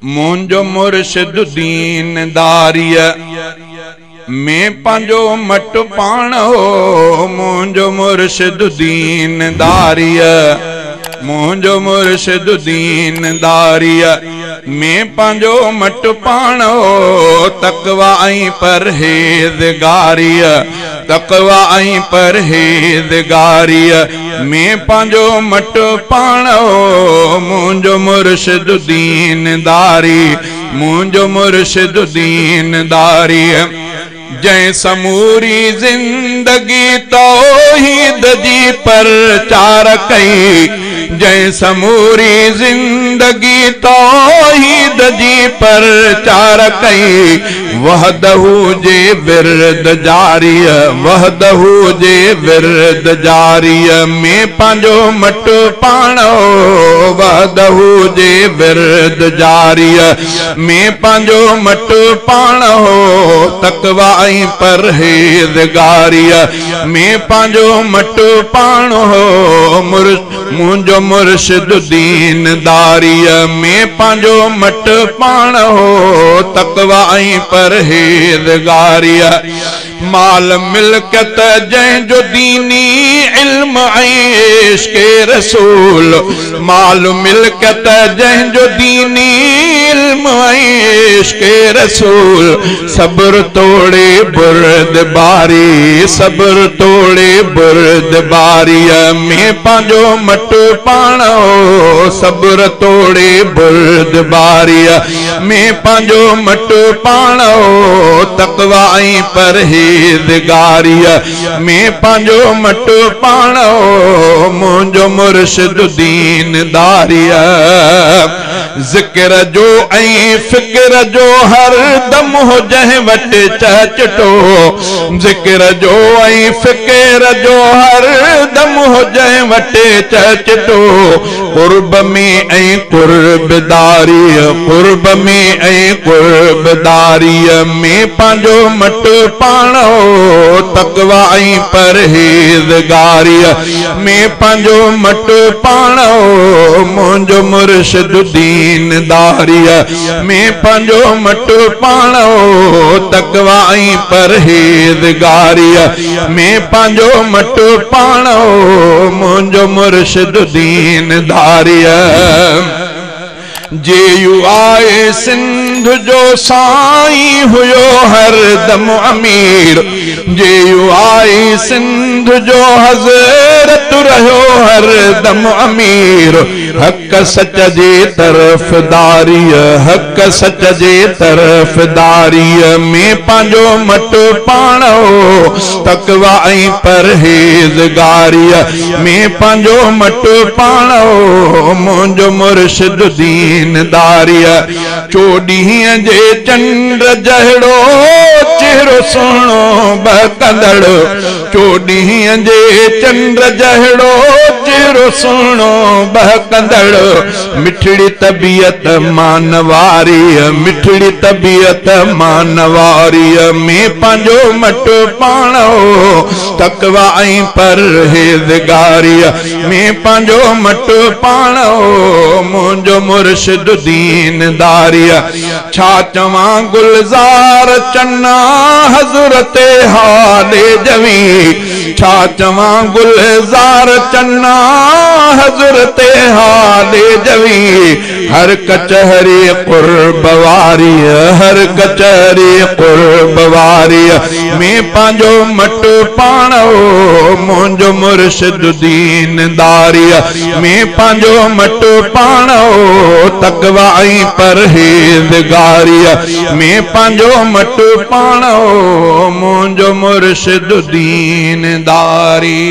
मुंजो मुर्शिद दीनदारिय में पंजो मट पाण हो। मुंजो मुर्शिद दीनदारिय मुंजो मुर्शिद दीनदारिय में पंजो मट पाण हो। तकवा ऐं परहेज़गारिय तकवा ऐं परहेज़गारिय में पंजो मट पाण हो। मुंजो मुर्शिद दीनदारी मुंजो मुर्शिद दीनदारी जै समूरी जिंदगी तौहीद जी प्रचार कई। जै समूरी जिंदगी तौहीद जी प्रचार कई। वहदहू जे विरद जारिय वहदहू जे विरद जारिय में पंजो मट पाण हो। वहदहू जे विरद जारिय में पंजो मट पाण हो। तकवा ऐं परहेज़गारिय में पंजो मट पाण हो। मुंजो मुर्शिद दीनदारिय में पंजो मट पाण हो। तकवा ऐं परहेज़गारिय माल मिल्कत जंहिंजो दीनी इल्म ऐं इश्क़े रसूल। माल मिल्कत जंहिंजो दीनी इल्म ऐं इश्क़े रसूल। सब्र तोड़े बुर्दबारी सब्र तोड़े बुर्दबारीअ में पंजो मट पाण हो। सब्र तोड़े बुर्दबारीअ में पंजो मट पाण हो। तकवा ऐं परहेज़गारिय में पंजो मट पाण हो। मुंजो मुर्शिद दीनदारिय ज़िक्र जो ऐं फ़िक्र जो हर दम हो जंहिं वटि चचटो। ज़िक्र जो ऐं फ़िक्र जो हर दम हो जंहिं वटि चचटो। क़ुर्ब में ऐं क़ुर्बदारीअ क़ुर्ब में ऐं क़ुर्बदारीअ में पंजो मट पाण हो। तकवा ऐं परहेज़गारिय में पंजो मट पाण हो। मुंजो मुर्शिद दीनदारिय में पंजो मट पाण हो। तकवा ऐं परहेज़गारिय में पंजो मट पाण हो। मुंजो मुर्शिद दीनदारिय जे यू आए सिंध जो साईं हुयो हर दम अमीर। जे यू आए सिंध जो हज़रत रहियो हर दम अमीर। हक सच जे तरफ़दारीअ हक सच जे तरफ़दारीअ में पंजो मट पाण हो। तकवा ऐं परहेज़गारिय में पंजो मट पाण हो। मुंजो मुर्शिद दीनदारिय चोॾींहं जे चंड जहिड़ो चेहरो सुहिणो बहकंदड़। चोॾींहं जे चंड जहिड़ो चेहरो सुहिणो बहकंदड़। मिठड़ी तबीयत मानवारीअ मिठड़ी तबीयत मानवारीअ में पंजो मट पाण हो। तकवा ऐं परहेज़गारिय में पंजो मट पाण हो। मुंजो मुर्शिद दीनदारिय छा चवां गुलज़ार चन्ना हज़रत हाले जवी। छा चवां गुलज़ार चन्ना हज़रत हाले जवी। हर कचहरी क़ुर्ब वारीअ हर कचहरी क़ुर्ब वारीअ में पंजो मट पाण हो। मुंजो मुर्शिद दीनदारिय में पंजो मट पाण हो। तकवा ऐं परहेज़गारिय में पंजो मट पाण हो। मुंजो मुर्शिद दीनदारी।